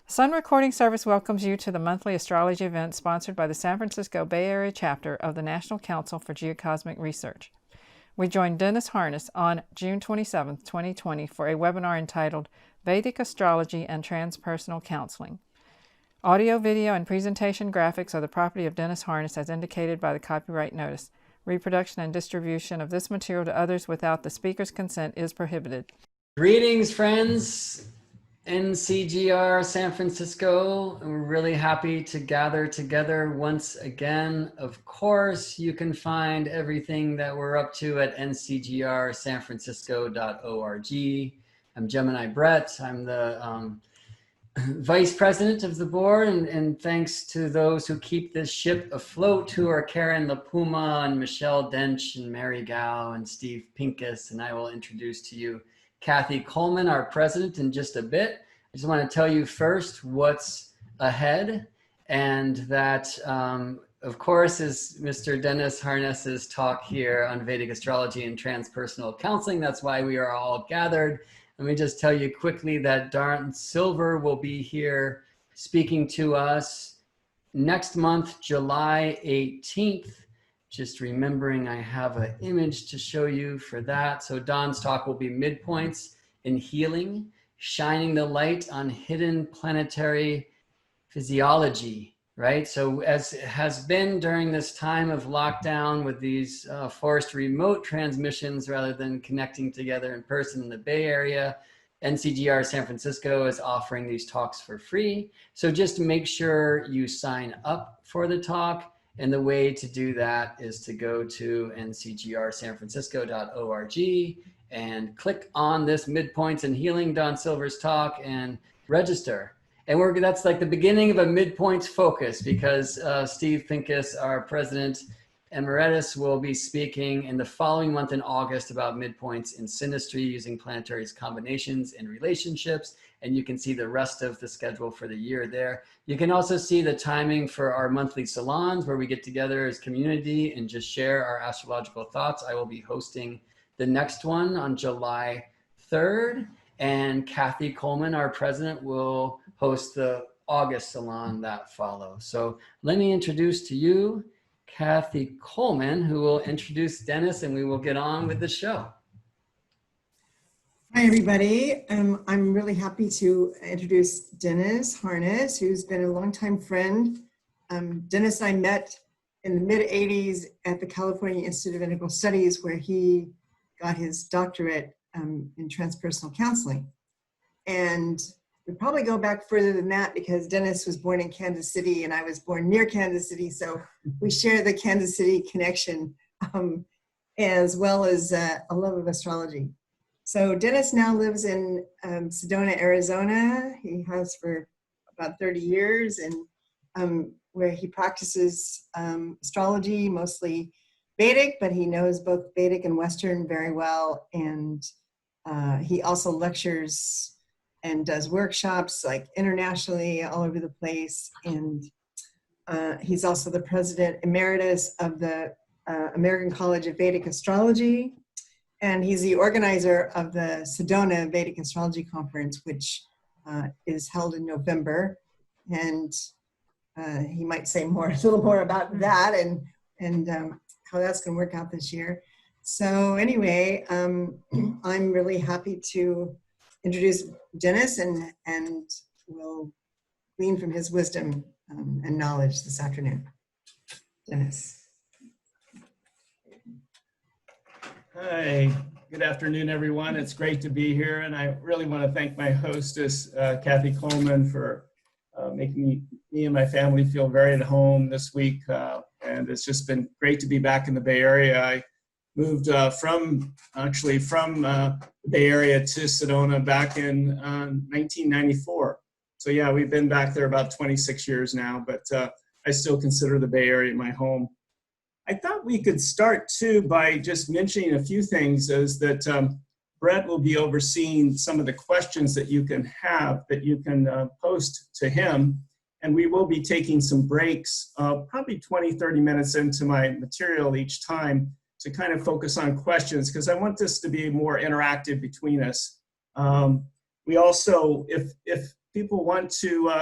Sun Recording Service welcomes you to the monthly astrology event sponsored by the San Francisco Bay Area chapter of the National Council for Geocosmic Research. We joined Dennis Harness on June 27, 2020 for a webinar entitled Vedic Astrology and Transpersonal Counseling. Audio, video, and presentation graphics are the property of Dennis Harness as indicated by the copyright notice. Reproduction and distribution of this material to others without the speaker's consent is prohibited. Greetings, friends. NCGR San Francisco. We're really happy to gather together once again. Of course, you can find everything that we're up to at ncgrsanfrancisco.org. I'm Gemini Brett. I'm the vice president of the board, and thanks to those who keep this ship afloat, who are Karen LaPuma and Michelle Dench and Mary Gao and Steve Pincus, and I will introduce to you Kathy Coleman, our president, in just a bit. I just want to tell you first what's ahead, and that, of course, is Mr. Dennis Harness's talk here on Vedic Astrology and Transpersonal Counseling. That's why we are all gathered. Let me just tell you quickly that Dawn Silver will be here speaking to us next month, July 18th. Just remembering I have an image to show you for that. So Dawn's talk will be midpoints in healing, shining the light on hidden planetary physiology, right? So as it has been during this time of lockdown with these forced remote transmissions rather than connecting together in person in the Bay Area, NCGR San Francisco is offering these talks for free. So just make sure you sign up for the talk. And the way to do that is to go to ncgrsanfrancisco.org and click on this Midpoints and Healing Dawn Silver's talk and register. And that's like the beginning of a midpoints focus, because Steve Pincus, our president emeritus, will be speaking in the following month in August about midpoints in synastry using planetary combinations and relationships. And you can see the rest of the schedule for the year there. You can also see the timing for our monthly salons where we get together as community and just share our astrological thoughts. I will be hosting the next one on July 3rd, and Kathy Coleman, our president, will host the August salon that follows. So let me introduce to you Kathy Coleman, who will introduce Dennis, and we will get on with the show. Hi, everybody. I'm really happy to introduce Dennis Harness, who's been a longtime friend. Dennis and I met in the mid-'80s at the California Institute of Integral Studies, where he got his doctorate in transpersonal counseling. And we probably go back further than that because Dennis was born in Kansas City and I was born near Kansas City. So we share the Kansas City connection, as well as a love of astrology. So Dennis now lives in Sedona, Arizona. He has for about 30 years, and where he practices astrology, mostly Vedic, but he knows both Vedic and Western very well. And he also lectures and does workshops like internationally all over the place. And he's also the president emeritus of the American College of Vedic Astrology. And he's the organizer of the Sedona Vedic Astrology Conference, which is held in November. And he might say a little more about that and how that's going to work out this year. So anyway, I'm really happy to introduce Dennis, and we'll glean from his wisdom and knowledge this afternoon. Dennis. Hi, good afternoon, everyone. It's great to be here, and I really want to thank my hostess, Kathy Coleman, for making me and my family feel very at home this week. And it's just been great to be back in the Bay Area. I moved from the Bay Area to Sedona back in 1994. So yeah, we've been back there about 26 years now, but I still consider the Bay Area my home. I thought we could start too by just mentioning a few things, is that Brett will be overseeing some of the questions that you can have that you can post to him. And we will be taking some breaks, probably 20, 30 minutes into my material each time to kind of focus on questions, because I want this to be more interactive between us. We also, if people want to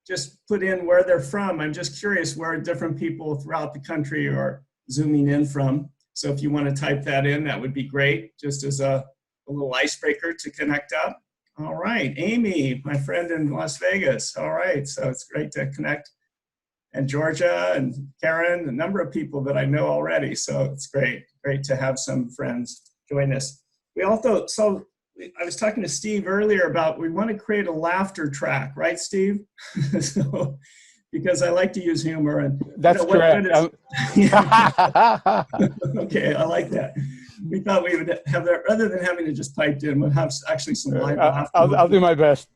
just put in where they're from. I'm just curious where different people throughout the country are zooming in from. So if you want to type that in, that would be great, just as a little icebreaker to connect up. All right, Amy, my friend in Las Vegas. All right, so it's great to connect. And Georgia and Karen, a number of people that I know already. So it's great to have some friends join us. We also, I was talking to Steve earlier about, we want to create a laughter track, right, Steve? So, because I like to use humor. And that's correct. Okay, I like that. We thought we would have that, rather than having to just pipe in, we'll have actually some live laughter. I'll do my best.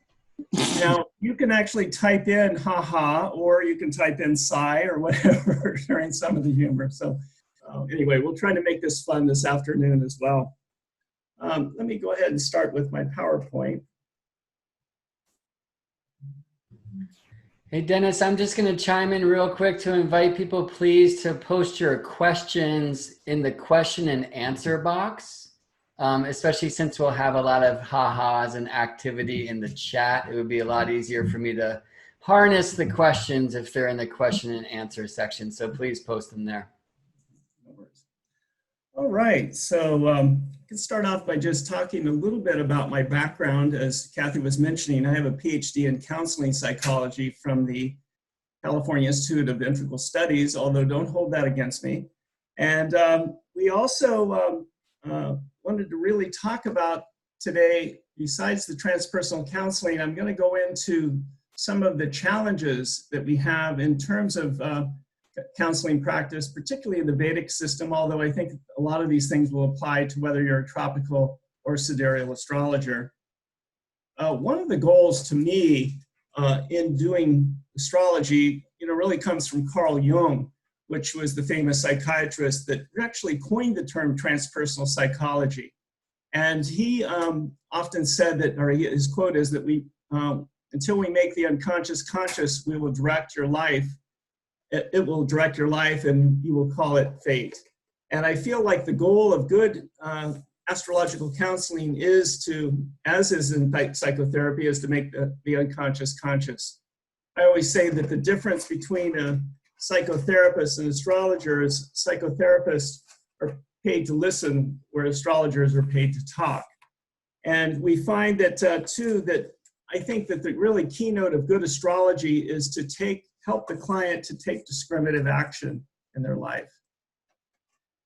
Now, you can actually type in haha, or you can type in sigh or whatever during some of the humor. So anyway, we'll try to make this fun this afternoon as well. Let me go ahead and start with my PowerPoint. Hey, Dennis, I'm just going to chime in real quick to invite people, please, to post your questions in the question and answer box. Especially since we'll have a lot of ha-has and activity in the chat. It would be a lot easier for me to harness the questions if they're in the question and answer section. So please post them there. No worries. All right, so I can start off by just talking a little bit about my background. As Kathy was mentioning, I have a PhD in counseling psychology from the California Institute of Integral Studies, although don't hold that against me. And we also wanted to really talk about today, besides the transpersonal counseling, I'm going to go into some of the challenges that we have in terms of counseling practice, particularly in the Vedic system, although I think a lot of these things will apply to whether you're a tropical or sidereal astrologer. One of the goals to me in doing astrology, really comes from Carl Jung, which was the famous psychiatrist that actually coined the term transpersonal psychology. And he often said that, or his quote is that until we make the unconscious conscious, we will direct your life. It will direct your life and you will call it fate. And I feel like the goal of good astrological counseling is to, as is in psychotherapy, is to make the unconscious conscious. I always say that the difference between a psychotherapists and astrologers, psychotherapists are paid to listen, where astrologers are paid to talk. And we find that too, that I think that the really keynote of good astrology is to help the client to take discriminative action in their life.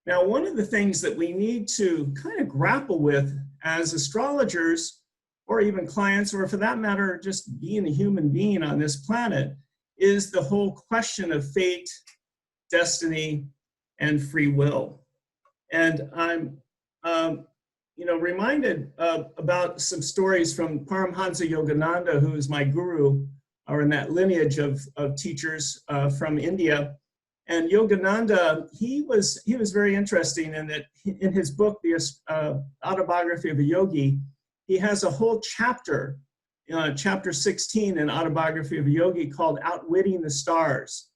Now, one of the things that we need to kind of grapple with as astrologers, or even clients, or for that matter, just being a human being on this planet, is the whole question of fate, destiny, and free will. And I'm reminded about some stories from Paramhansa Yogananda, who is my guru, or in that lineage of teachers from India. And Yogananda, he was very interesting in that in his book, The Autobiography of a Yogi, he has a whole chapter, chapter 16 in Autobiography of a Yogi, called Outwitting the Stars.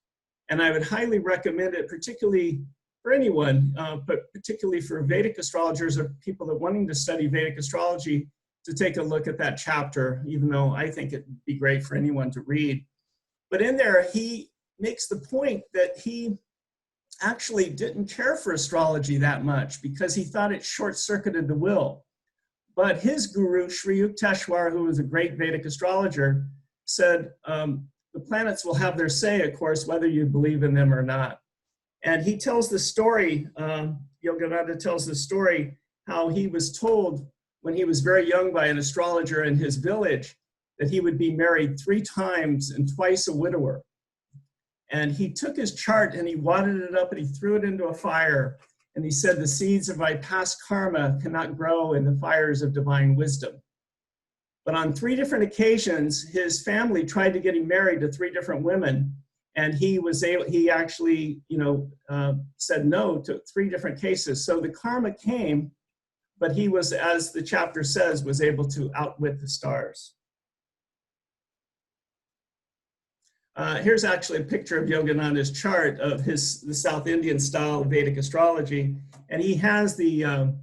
And I would highly recommend it, particularly for anyone, but particularly for Vedic astrologers or people that are wanting to study Vedic astrology, to take a look at that chapter, even though I think it'd be great for anyone to read. But in there, he makes the point that he actually didn't care for astrology that much because he thought it short-circuited the will. But his guru, Sri Yukteswar, who was a great Vedic astrologer, said, the planets will have their say, of course, whether you believe in them or not. And he tells the story, Yogananda tells the story, how he was told when he was very young by an astrologer in his village that he would be married 3 times and twice a widower. And he took his chart and he wadded it up and he threw it into a fire. And he said, the seeds of my past karma cannot grow in the fires of divine wisdom. But on 3 different occasions, his family tried to get him married to 3 different women. And he actually, said no to 3 different cases. So the karma came, but he was, as the chapter says, was able to outwit the stars. Here's actually a picture of Yogananda's chart of the South Indian style of Vedic astrology. And he has the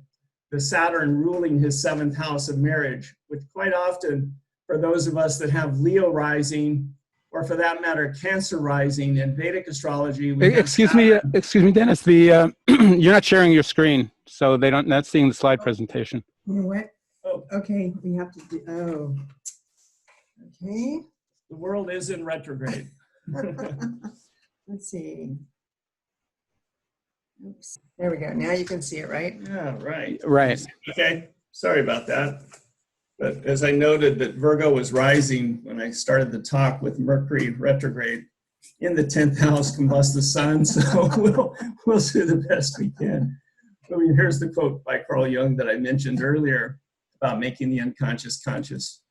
Saturn ruling his 7th house of marriage, which quite often for those of us that have Leo rising, or for that matter, Cancer rising. In Vedic astrology, we have Excuse me, Dennis. The you're not sharing your screen, so they don't not seeing the slide presentation. You know what? Oh, Okay, we have to do, oh. Okay. the world is in retrograde. Let's see. Oops. There we go. Now you can see it, right? Yeah, right. Right. Okay, sorry about that. But as I noted that Virgo was rising when I started the talk with Mercury retrograde in the 10th house, combust the sun. So we'll do the best we can. I mean, here's the quote by Carl Jung that I mentioned earlier about making the unconscious conscious.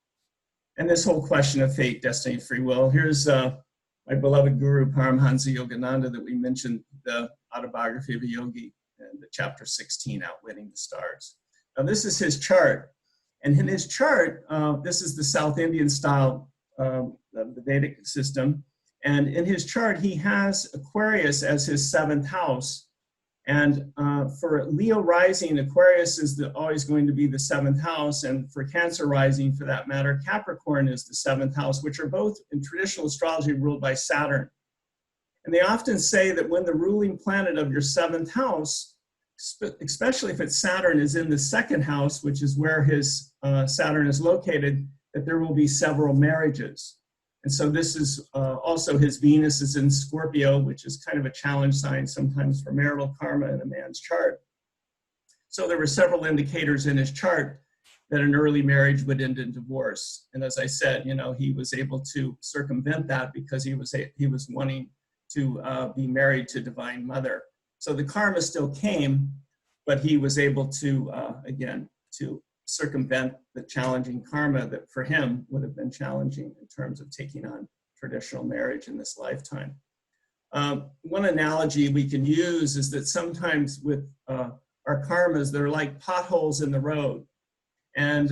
And this whole question of fate, destiny, free will. Here's my beloved guru Paramhansa Yogananda that we mentioned, the autobiography of a yogi, and the chapter 16, Outwitting the Stars. Now this is his chart. And in his chart, this is the South Indian style of the Vedic system. And in his chart, he has Aquarius as his 7th house. And for Leo rising, Aquarius is always going to be the 7th house. And for Cancer rising, for that matter, Capricorn is the 7th house, which are both in traditional astrology ruled by Saturn. And they often say that when the ruling planet of your 7th house, especially if it's Saturn, is in the 2nd house, which is where his Saturn is located, that there will be several marriages. And so this is also his Venus is in Scorpio, which is kind of a challenge sign sometimes for marital karma in a man's chart. So there were several indicators in his chart that an early marriage would end in divorce. And as I said, you know, he was able to circumvent that because he was wanting to be married to Divine Mother. So the karma still came, but he was able to, again, to circumvent the challenging karma that for him would have been challenging in terms of taking on traditional marriage in this lifetime. One analogy we can use is that sometimes with our karmas, they're like potholes in the road. And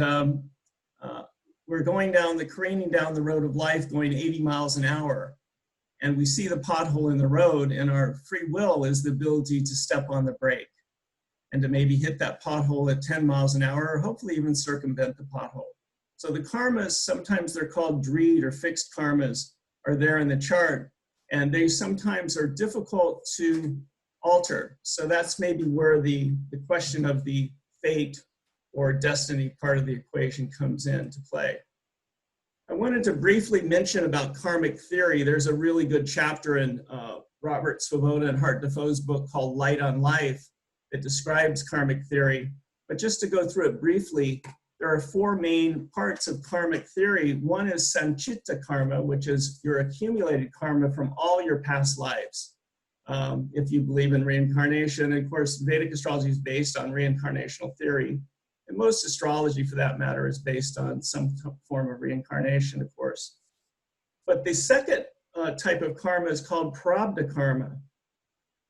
we're careening down the road of life going 80 miles an hour. And we see the pothole in the road, and our free will is the ability to step on the brake and to maybe hit that pothole at 10 miles an hour, or hopefully even circumvent the pothole. So the karmas, sometimes they're called dreed or fixed karmas, are there in the chart, and they sometimes are difficult to alter. So that's maybe where the question of the fate or destiny part of the equation comes into play. I wanted to briefly mention about karmic theory. There's a really good chapter in Robert Svoboda and Hart Defoe's book called Light on Life that describes karmic theory. But just to go through it briefly, there are 4 main parts of karmic theory. One is sanchita karma, which is your accumulated karma from all your past lives. If you believe in reincarnation, and of course, Vedic astrology is based on reincarnational theory. And most astrology, for that matter, is based on some form of reincarnation, of course. But the second type of karma is called prabdha karma.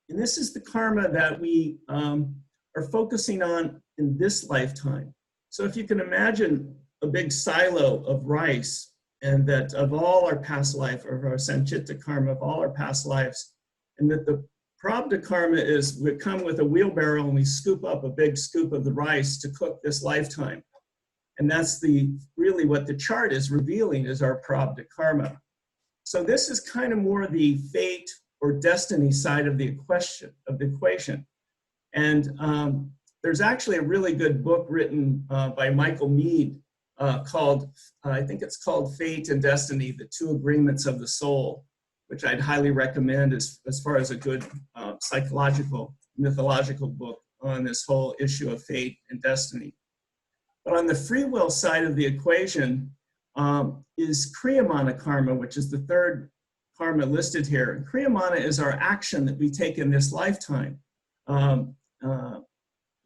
And this is the karma that we are focusing on in this lifetime. So if you can imagine a big silo of rice, and that of all our past life, or our sanchita karma of all our past lives, and that the prabdha karma is we come with a wheelbarrow and we scoop up a big scoop of the rice to cook this lifetime. And that's really what the chart is revealing is our prabdha karma. So this is kind of more the fate or destiny side of the equation. And there's actually a really good book written by Michael Meade called, I think it's called Fate and Destiny, The Two Agreements of the Soul, which I'd highly recommend as far as a good psychological, mythological book on this whole issue of fate and destiny. But on the free will side of the equation is Kriyamana karma, which is the third karma listed here. And Kriyamana is our action that we take in this lifetime.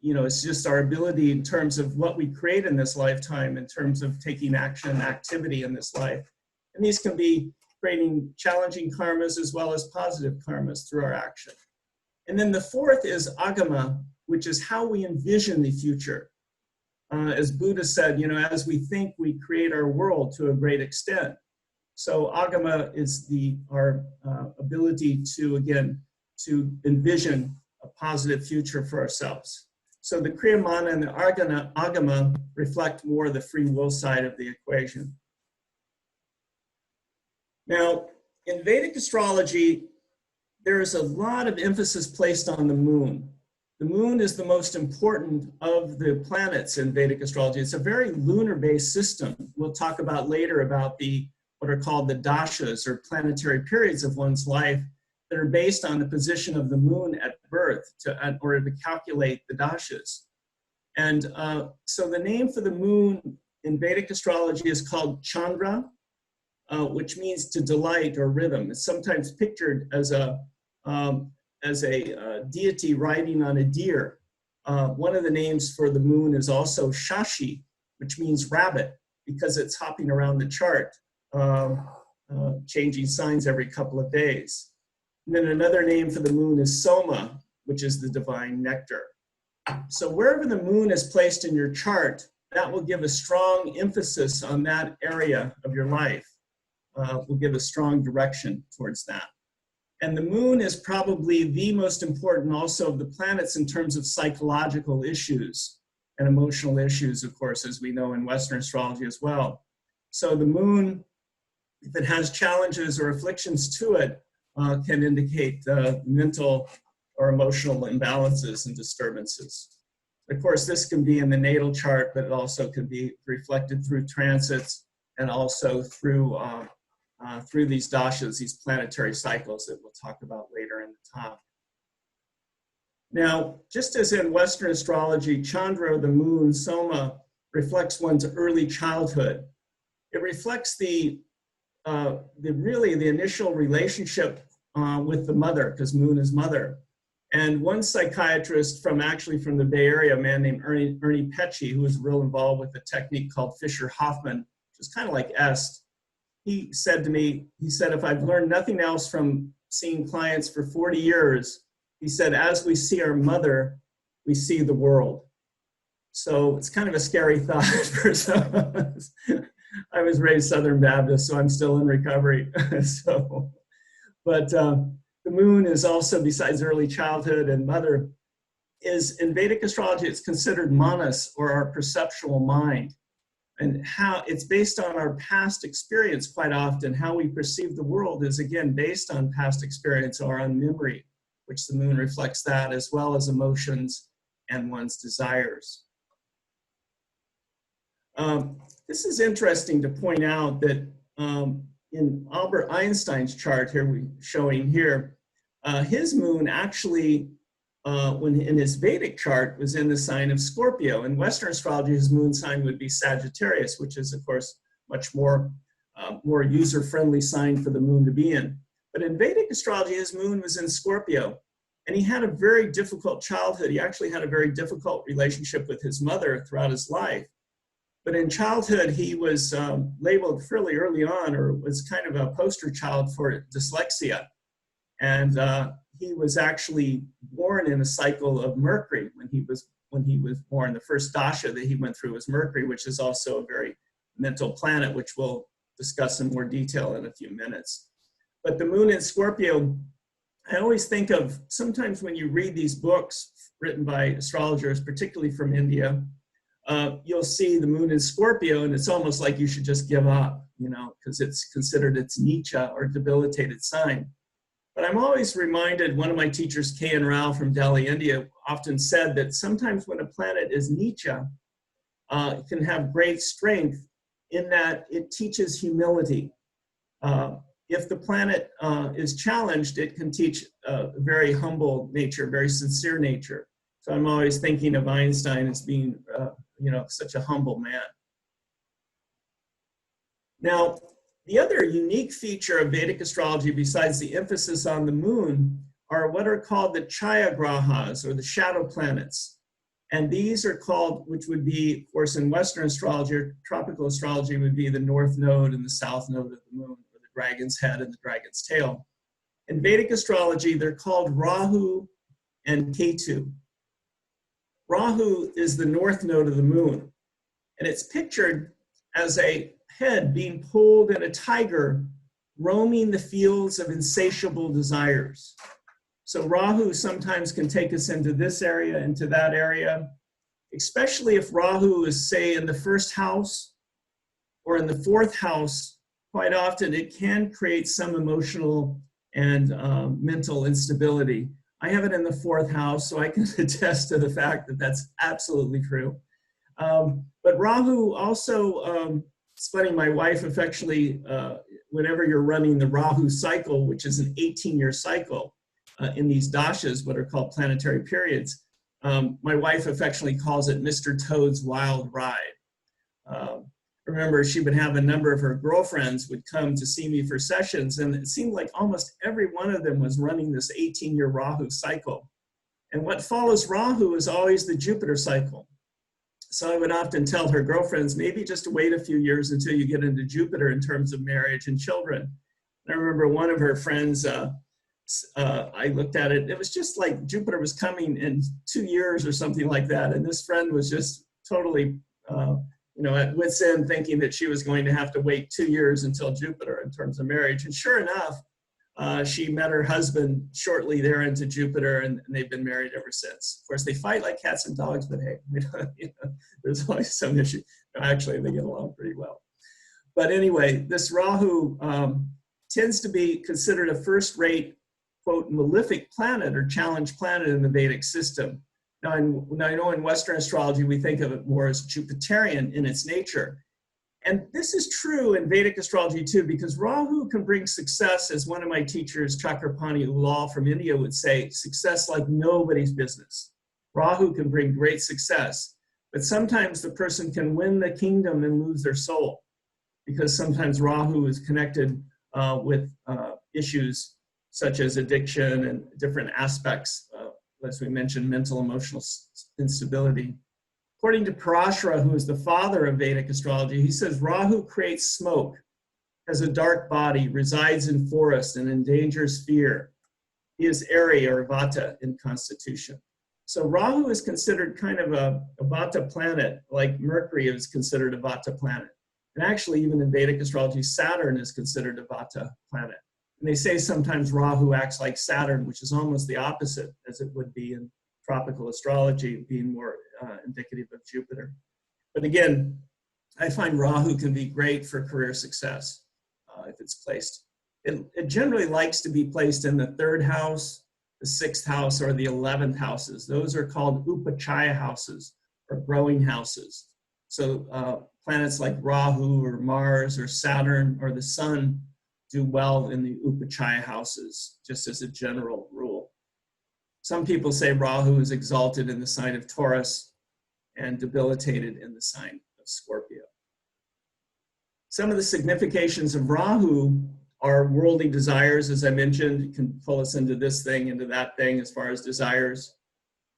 You know, it's just our ability in terms of what we create in this lifetime, in terms of taking action and activity in this life. And these can be creating challenging karmas as well as positive karmas through our action. And then the fourth is agama, which is how we envision the future. As Buddha said, you know, as we think, we create our world to a great extent. So agama is our ability to, again, to envision a positive future for ourselves. So the Kriyamana and the agama reflect more the free will side of the equation. Now, in Vedic astrology, there is a lot of emphasis placed on the moon. The moon is the most important of the planets in Vedic astrology. It's a very lunar-based system. We'll talk about later about what are called the dashas, or planetary periods of one's life, that are based on the position of the moon at birth in order to calculate the dashas. And so the name for the moon in Vedic astrology is called Chandra, which means to delight or rhythm. It's sometimes pictured as a deity riding on a deer. One of the names for the moon is also Shashi, which means rabbit, because it's hopping around the chart, changing signs every couple of days. And then another name for the moon is Soma, which is the divine nectar. So wherever the moon is placed in your chart, that will give a strong emphasis on that area of your life. Will give a strong direction towards that. And the moon is probably the most important also of the planets in terms of psychological issues and emotional issues, of course, as we know in Western astrology as well. So the moon, if it has challenges or afflictions to it, can indicate mental or emotional imbalances and disturbances. Of course, this can be in the natal chart, but it also can be reflected through transits and also through these dashas, these planetary cycles that we'll talk about later in the talk. Now, just as in Western astrology, Chandra, the moon, Soma, reflects one's early childhood. It reflects the initial relationship with the mother, because moon is mother. And one psychiatrist from the Bay Area, a man named Ernie Pecci, who was real involved with a technique called Fisher-Hoffman, which is kind of like EST. He said to me, if I've learned nothing else from seeing clients for 40 years, he said, as we see our mother, we see the world. So it's kind of a scary thought for some of us. I was raised Southern Baptist, so I'm still in recovery. But the moon is also, besides early childhood and mother, is in Vedic astrology, it's considered manas, or our perceptual mind. And how it's based on our past experience quite often. How we perceive the world is, again, based on past experience or on memory, which the moon reflects that, as well as emotions and one's desires. This is interesting to point out that in Albert Einstein's chart here, we're showing here, his moon actually, when in his Vedic chart, was in the sign of Scorpio. In Western astrology, his moon sign would be Sagittarius, which is, of course, much more user-friendly sign for the moon to be in. But in Vedic astrology, his moon was in Scorpio, and he had a very difficult childhood. He actually had a very difficult relationship with his mother throughout his life. But in childhood, he was labeled fairly early on, or was kind of a poster child for dyslexia. And he was actually born in a cycle of Mercury when he was born. The first dasha that he went through was Mercury, which is also a very mental planet, which we'll discuss in more detail in a few minutes. But the moon in Scorpio, I always think of, sometimes when you read these books written by astrologers, particularly from India, you'll see the moon in Scorpio, and it's almost like you should just give up, because it's considered its Nicha, or debilitated sign. But I'm always reminded, one of my teachers, K.N. Rao from Delhi, India, often said that sometimes when a planet is Nicha, it can have great strength in that it teaches humility. If the planet is challenged, it can teach a very humble nature, very sincere nature. So I'm always thinking of Einstein as being, such a humble man. Now, the other unique feature of Vedic astrology, besides the emphasis on the moon, are what are called the Chaya Grahas, or the shadow planets. And these are called, which would be, of course, in Western astrology, or tropical astrology, would be the north node and the south node of the moon, or the dragon's head and the dragon's tail. In Vedic astrology, they're called Rahu and Ketu. Rahu is the north node of the moon, and it's pictured as a head being pulled and a tiger roaming the fields of insatiable desires. So Rahu sometimes can take us into this area, into that area, especially if Rahu is, say, in the first house or in the fourth house quite often it can create some emotional and mental instability. I have it in the 4th house, so I can attest to the fact that that's absolutely true. But Rahu also, it's funny, my wife affectionately, whenever you're running the Rahu cycle, which is an 18-year cycle in these dashas, what are called planetary periods, my wife affectionately calls it Mr. Toad's Wild Ride. Remember, she would have a number of her girlfriends would come to see me for sessions, and it seemed like almost every one of them was running this 18-year Rahu cycle. And what follows Rahu is always the Jupiter cycle. So I would often tell her girlfriends, maybe just wait a few years until you get into Jupiter in terms of marriage and children. And I remember one of her friends, I looked at it, it was just like Jupiter was coming in 2 years or something like that. And this friend was just totally, at wit's end, thinking that she was going to have to wait 2 years until Jupiter in terms of marriage. And sure enough, she met her husband shortly there into Jupiter, and they've been married ever since. Of course, they fight like cats and dogs, but hey, there's always some issue. Actually, they get along pretty well. But anyway, this Rahu tends to be considered a first-rate, quote, malefic planet or challenge planet in the Vedic system. Now, I know in Western astrology, we think of it more as Jupiterian in its nature. And this is true in Vedic astrology too, because Rahu can bring success, as one of my teachers, Chakrapani Ulal from India would say, success like nobody's business. Rahu can bring great success, but sometimes the person can win the kingdom and lose their soul, because sometimes Rahu is connected with issues such as addiction and different aspects, as we mentioned, mental, emotional instability. According to Parashara, who is the father of Vedic astrology, he says Rahu creates smoke, has a dark body, resides in forest, and endangers fear. He is Ari or Vata in constitution. So Rahu is considered kind of a Vata planet, like Mercury is considered a Vata planet. And actually, even in Vedic astrology, Saturn is considered a Vata planet. And they say sometimes Rahu acts like Saturn, which is almost the opposite, as it would be in tropical astrology, being more indicative of Jupiter. But again, I find Rahu can be great for career success if it's placed. It generally likes to be placed in the 3rd house, the 6th house, or the 11th houses. Those are called Upachaya houses, or growing houses. So planets like Rahu or Mars or Saturn or the Sun do well in the Upachaya houses, just as a general rule. Some people say Rahu is exalted in the sign of Taurus and debilitated in the sign of Scorpio. Some of the significations of Rahu are worldly desires, as I mentioned. It can pull us into this thing, into that thing, as far as desires.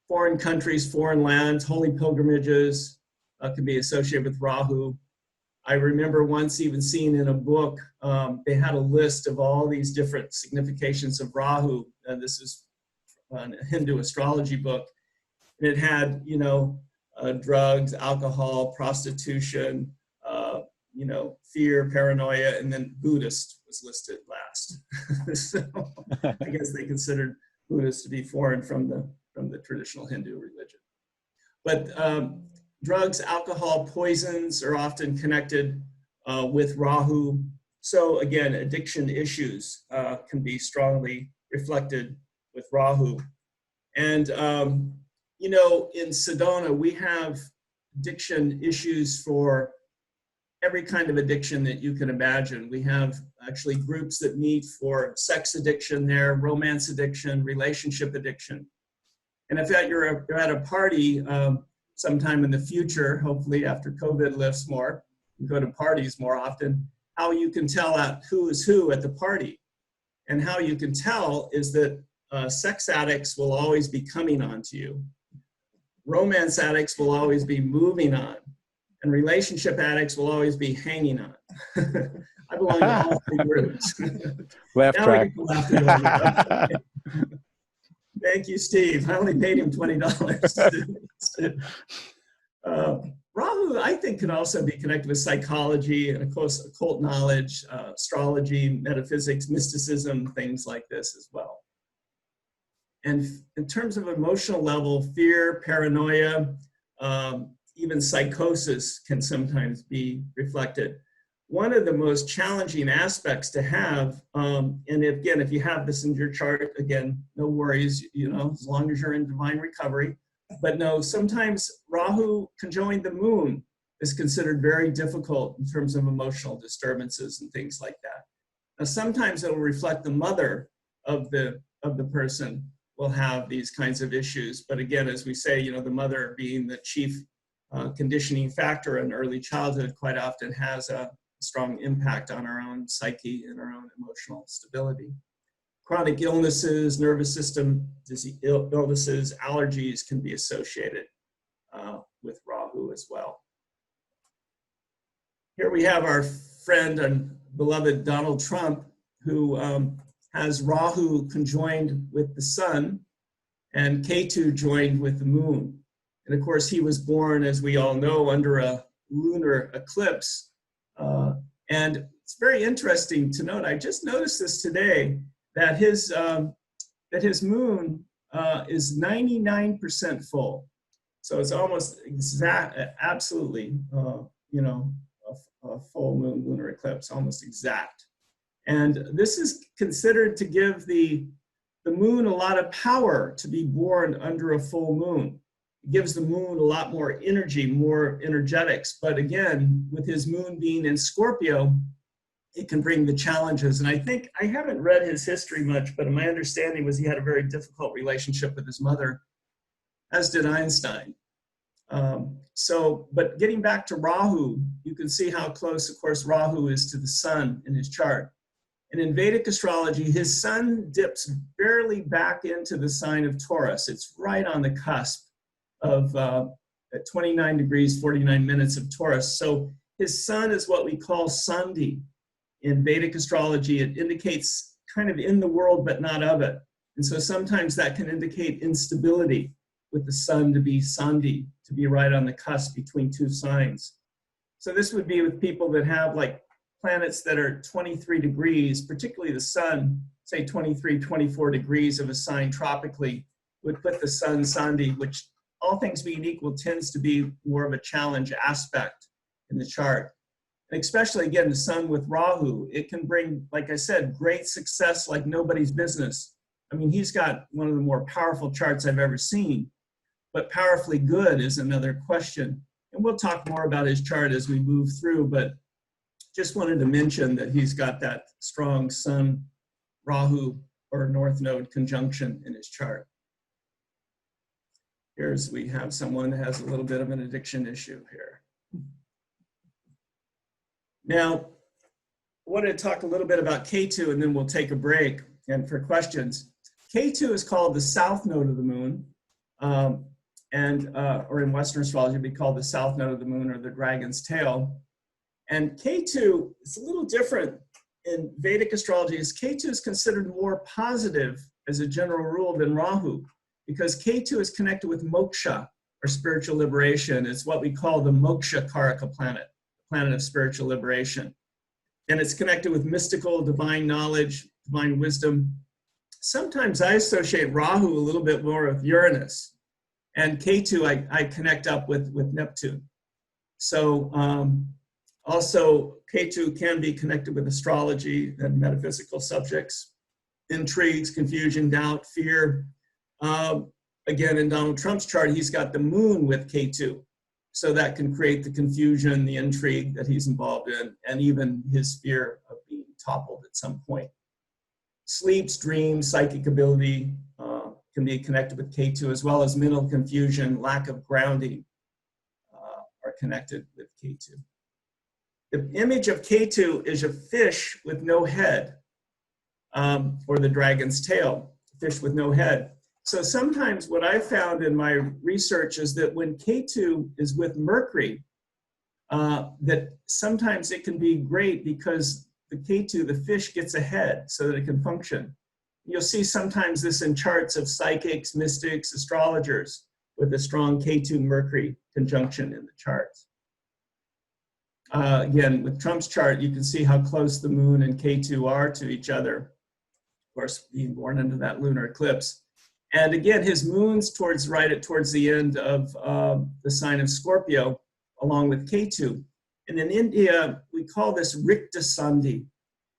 Foreign countries, foreign lands, holy pilgrimages can be associated with Rahu. I remember once even seeing in a book, they had a list of all these different significations of Rahu. This is a Hindu astrology book. And it had, drugs, alcohol, prostitution, fear, paranoia, and then Buddhist was listed last. So I guess they considered Buddhists to be foreign from the traditional Hindu religion. But drugs, alcohol, poisons are often connected with Rahu. So again, addiction issues can be strongly reflected with Rahu. And, in Sedona, we have addiction issues for every kind of addiction that you can imagine. We have actually groups that meet for sex addiction there, romance addiction, relationship addiction. And if you're at a party sometime in the future, hopefully after COVID lifts more, you go to parties more often, how you can tell who is who at the party. And how you can tell is that sex addicts will always be coming on to you. Romance addicts will always be moving on. And relationship addicts will always be hanging on. I belong to all 3 groups. Laugh track. Thank you, Steve. I only paid him $20. Rahu, I think, can also be connected with psychology and, of course, occult knowledge, astrology, metaphysics, mysticism, things like this as well. And in terms of emotional level, fear, paranoia, even psychosis can sometimes be reflected. one of the most challenging aspects to have, and again, if you have this in your chart, again, no worries, as long as you're in divine recovery. But no, sometimes Rahu conjoined the moon is considered very difficult in terms of emotional disturbances and things like that. Now, sometimes it will reflect the mother of the person will have these kinds of issues. But again, as we say, the mother being the chief conditioning factor in early childhood quite often has a strong impact on our own psyche and our own emotional stability. Chronic illnesses, nervous system illnesses, allergies can be associated with Rahu as well. Here we have our friend and beloved Donald Trump, who has Rahu conjoined with the sun and Ketu joined with the moon. And of course, he was born, as we all know, under a lunar eclipse. And it's very interesting to note, I just noticed this today, that his moon is 99% full. So it's almost absolutely, a full moon lunar eclipse, almost exact. And this is considered to give the moon a lot of power to be born under a full moon. It gives the moon a lot more energy, more energetics. But again, with his moon being in Scorpio, it can bring the challenges. And I think, I haven't read his history much, but my understanding was he had a very difficult relationship with his mother, as did Einstein. But getting back to Rahu, you can see how close, of course, Rahu is to the sun in his chart. And in Vedic astrology, his sun dips barely back into the sign of Taurus. It's right on the cusp of at 29 degrees, 49 minutes of Taurus. So his sun is what we call Sandhi. In Vedic astrology, it indicates kind of in the world, but not of it. And so sometimes that can indicate instability with the sun to be Sandhi, to be right on the cusp between two signs. So this would be with people that have like planets that are 23 degrees, particularly the sun, say 23, 24 degrees of a sign tropically, would put the sun Sandhi, which all things being equal tends to be more of a challenge aspect in the chart. And especially, again, the sun with Rahu, it can bring, like I said, great success like nobody's business. I mean, he's got one of the more powerful charts I've ever seen, but powerfully good is another question. And we'll talk more about his chart as we move through, but just wanted to mention that he's got that strong sun, Rahu, or North Node conjunction in his chart. Here's, we have someone that has a little bit of an addiction issue here. Now, I want to talk a little bit about Ketu, and then we'll take a break and for questions. Ketu is called the south node of the moon, or in Western astrology, we call the south node of the moon or the dragon's tail. And Ketu is a little different in Vedic astrology, as Ketu is considered more positive as a general rule than Rahu, because Ketu is connected with moksha, or spiritual liberation. It's what we call the moksha karaka planet, the planet of spiritual liberation. And it's connected with mystical, divine knowledge, divine wisdom. Sometimes I associate Rahu a little bit more with Uranus, and Ketu I connect up with Neptune. So also Ketu can be connected with astrology and metaphysical subjects, intrigues, confusion, doubt, fear. Again, in Donald Trump's chart, he's got the moon with Ketu. So that can create the confusion, the intrigue that he's involved in, and even his fear of being toppled at some point. Sleeps, dreams, psychic ability can be connected with Ketu, as well as mental confusion, lack of grounding are connected with Ketu. The image of Ketu is a fish with no head, or the dragon's tail, fish with no head. So sometimes what I found in my research is that when Ketu is with Mercury, that sometimes it can be great because the Ketu, the fish, gets a head so that it can function. You'll see sometimes this in charts of psychics, mystics, astrologers with a strong Ketu-Mercury conjunction in the charts. Again, with Trump's chart, you can see how close the moon and Ketu are to each other. Of course, being born into that lunar eclipse. And again, his moon's towards the end of the sign of Scorpio, along with Ketu. And in India, we call this Rikta Sandhi.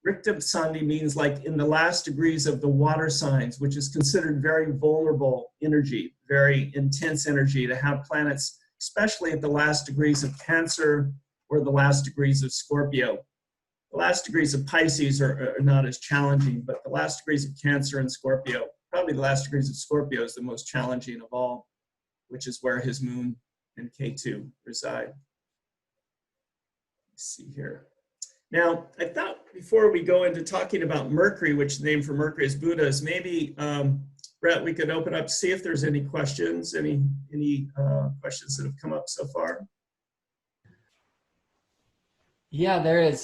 Rikta Sandhi means like in the last degrees of the water signs, which is considered very vulnerable energy, very intense energy to have planets, especially at the last degrees of Cancer or the last degrees of Scorpio. The last degrees of Pisces are not as challenging, but the last degrees of Cancer and Scorpio, probably the last degrees of Scorpio is the most challenging of all, which is where his moon and Ketu reside. Let's see here. Now, I thought before we go into talking about Mercury, which the name for Mercury is Buddha, is maybe, Brett, we could open up, see if there's any questions, any questions that have come up so far. Yeah, there is.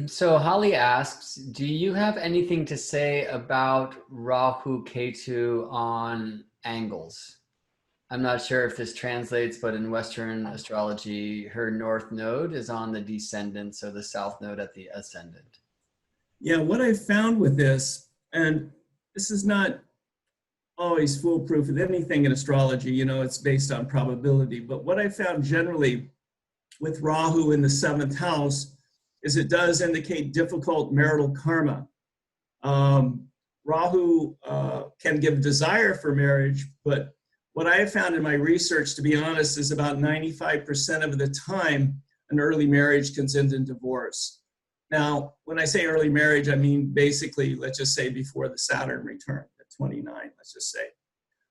So Holly asks, do you have anything to say about Rahu Ketu on angles? I'm not sure if this translates, but in Western astrology, her north node is on the descendant, so the south node at the ascendant. Yeah, what I found with this, and this is not always foolproof with anything in astrology, you know, it's based on probability, but what I found generally with Rahu in the 7th house is it does indicate difficult marital karma. Rahu can give desire for marriage, but what I have found in my research, to be honest, is about 95% of the time, an early marriage can end in divorce. Now, when I say early marriage, I mean basically, let's just say before the Saturn return at 29, let's just say.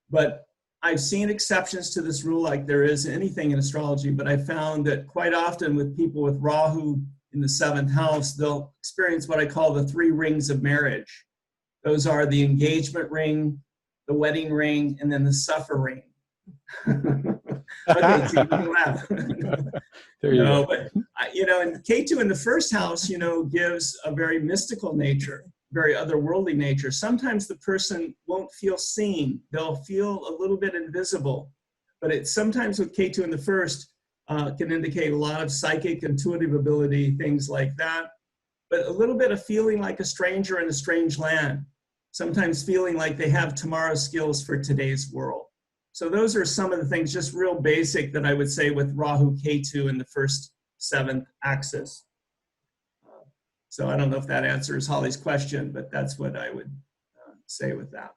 But I've seen exceptions to this rule like there is anything in astrology, but I found that quite often with people with Rahu in the 7th house, they'll experience what I call the 3 rings of marriage. Those are the engagement ring, the wedding ring, and then the suffer ring. Okay, so you can laugh. There you go. But you know, and Ketu in the 1st house, you know, gives a very mystical nature, very otherworldly nature. Sometimes the person won't feel seen; they'll feel a little bit invisible. But it sometimes with Ketu in the 1st can indicate a lot of psychic, intuitive ability, things like that. But a little bit of feeling like a stranger in a strange land. Sometimes feeling like they have tomorrow's skills for today's world. So those are some of the things, just real basic, that I would say with Rahu Ketu in the 1st 7th axis. So I don't know if that answers Holly's question, but that's what I would say with that.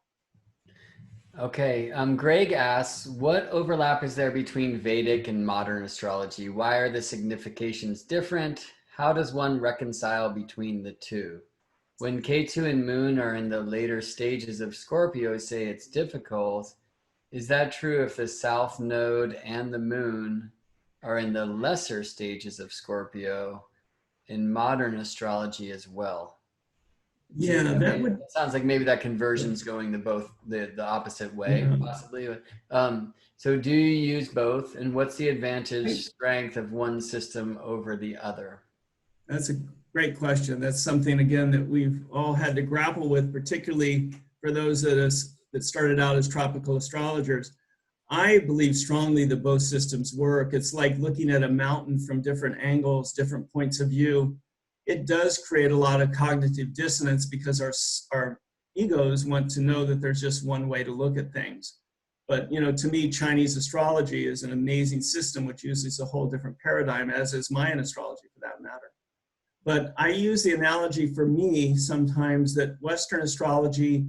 Okay, Greg asks, what overlap is there between Vedic and modern astrology? Why are the significations different? How does one reconcile between the two? When Ketu and Moon are in the later stages of Scorpio, say it's difficult. Is that true if the South Node and the Moon are in the lesser stages of Scorpio in modern astrology as well? Yeah, that would. It sounds like maybe that conversion's going to both the opposite way, Yeah. possibly. So do you use both, and what's the advantage, strength of one system over the other? That's a great question. That's something, again, that we've all had to grapple with, particularly for those that started out as tropical astrologers. I believe strongly that both systems work. It's like looking at a mountain from different angles, different points of view. It does create a lot of cognitive dissonance because our egos want to know that there's just one way to look at things. But, you know, to me, Chinese astrology is an amazing system which uses a whole different paradigm, as is Mayan astrology for that matter. But I use the analogy for me sometimes that Western astrology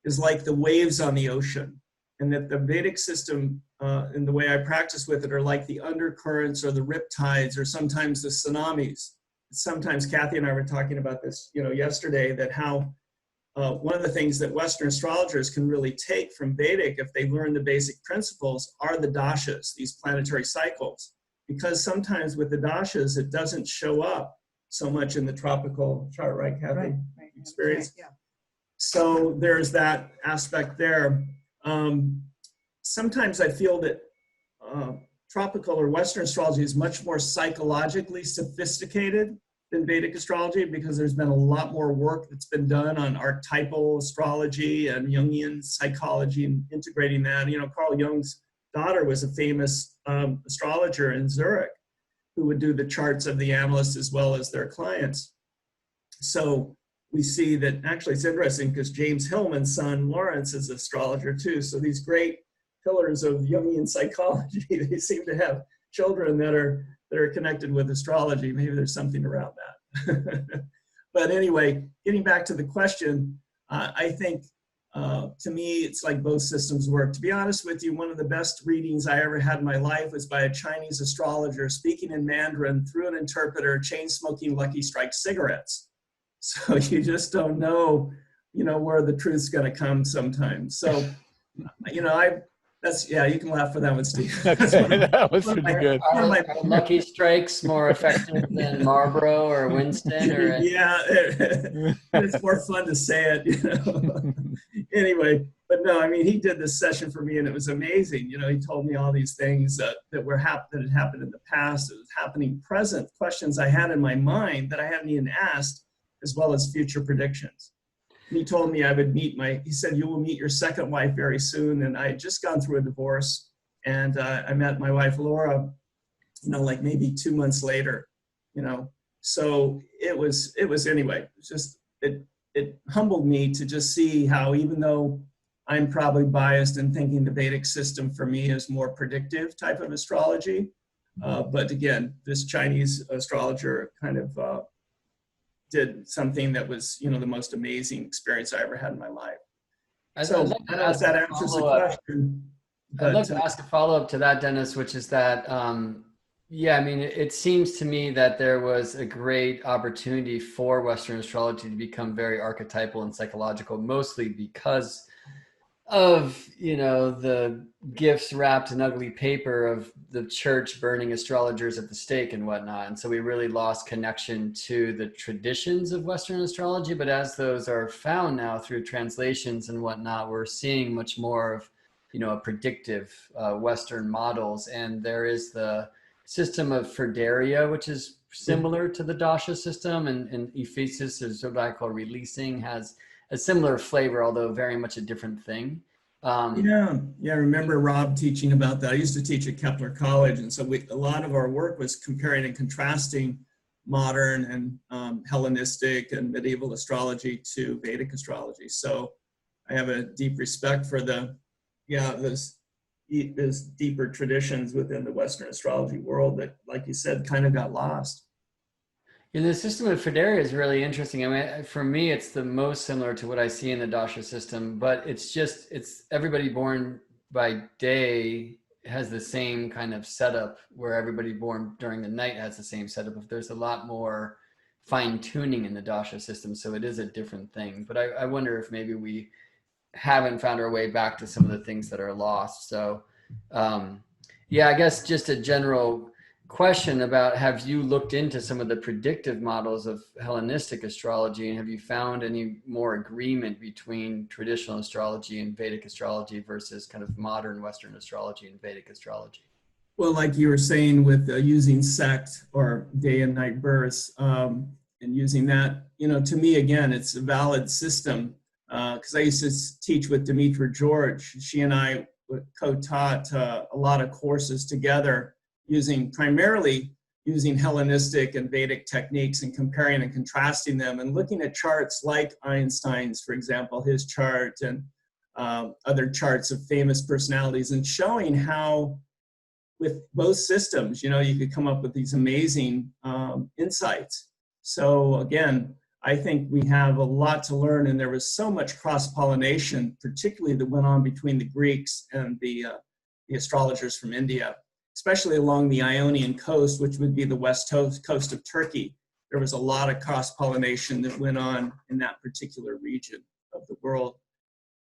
is like the waves on the ocean, and that the Vedic system and the way I practice with it are like the undercurrents or the riptides or sometimes the tsunamis. Sometimes Kathy and I were talking about this, you know, yesterday, that how one of the things that Western astrologers can really take from Vedic, if they learn the basic principles, are the dashas, these planetary cycles. Because sometimes with the dashas, it doesn't show up so much in the tropical chart, right, Kathy? Right. Experience. Yeah. So there's that aspect there. Sometimes I feel that tropical or Western astrology is much more psychologically sophisticated than Vedic astrology, because there's been a lot more work that's been done on archetypal astrology and Jungian psychology and integrating that. You know, Carl Jung's daughter was a famous astrologer in Zurich who would do the charts of the analysts as well as their clients. So we see that actually it's interesting because James Hillman's son, Lawrence, is an astrologer too. So these great pillars of Jungian psychology, they seem to have children that are that are connected with astrology. Maybe there's something around that. But anyway, getting back to the question, I think to me, it's like both systems work. To be honest with you, one of the best readings I ever had in my life was by a Chinese astrologer speaking in Mandarin through an interpreter, chain smoking Lucky Strike cigarettes. So you just don't know, where the truth's going to come sometimes. So, you can laugh for that one, Steve. Okay, that was pretty good. Are Lucky Strikes more effective than Marlboro or Winston? Or Yeah, it's more fun to say it, Anyway, but no, I mean, he did this session for me, and it was amazing. He told me all these things that had happened in the past, that was happening present, questions I had in my mind that I hadn't even asked, as well as future predictions. And he told me he said, you will meet your second wife very soon. And I had just gone through a divorce, and I met my wife, Laura, like maybe 2 months later, so it was anyway, it humbled me to just see how, even though I'm probably biased in thinking the Vedic system for me is more predictive type of astrology. But again, this Chinese astrologer kind of did something that was, the most amazing experience I ever had in my life. So I don't know if that answers the question. I'd love to ask a follow-up to that, Dennis, which is that, it seems to me that there was a great opportunity for Western astrology to become very archetypal and psychological, mostly because of, the gifts wrapped in ugly paper of the church burning astrologers at the stake and whatnot. And so we really lost connection to the traditions of Western astrology. But as those are found now through translations and whatnot, we're seeing much more of, a predictive Western models. And there is the system of Ferdaria, which is similar to the Dasha system, and Ephesus, is what I call releasing, has a similar flavor, although very much a different thing. I remember Rob teaching about that. I used to teach at Kepler College, and so a lot of our work was comparing and contrasting modern and Hellenistic and medieval astrology to Vedic astrology. So I have a deep respect for those deeper traditions within the Western astrology world that, like you said, kind of got lost. And the system of Ferdaria is really interesting. I mean, for me, it's the most similar to what I see in the Dasha system, but it's everybody born by day has the same kind of setup, where everybody born during the night has the same setup. There's a lot more fine tuning in the Dasha system, so it is a different thing. But I wonder if maybe we haven't found our way back to some of the things that are lost. So I guess just a general question about, have you looked into some of the predictive models of Hellenistic astrology, and have you found any more agreement between traditional astrology and Vedic astrology versus kind of modern Western astrology and Vedic astrology? Well, like you were saying with using sect or day and night births, and using that, to me, again, it's a valid system, because I used to teach with Demetra George. She and I co-taught a lot of courses together, primarily using Hellenistic and Vedic techniques, and comparing and contrasting them, and looking at charts like Einstein's, for example, his chart, and other charts of famous personalities, and showing how with both systems, you could come up with these amazing insights. So again, I think we have a lot to learn, and there was so much cross-pollination, particularly that went on between the Greeks and the astrologers from India, especially along the Ionian coast, which would be the west coast of Turkey. There was a lot of cross-pollination that went on in that particular region of the world.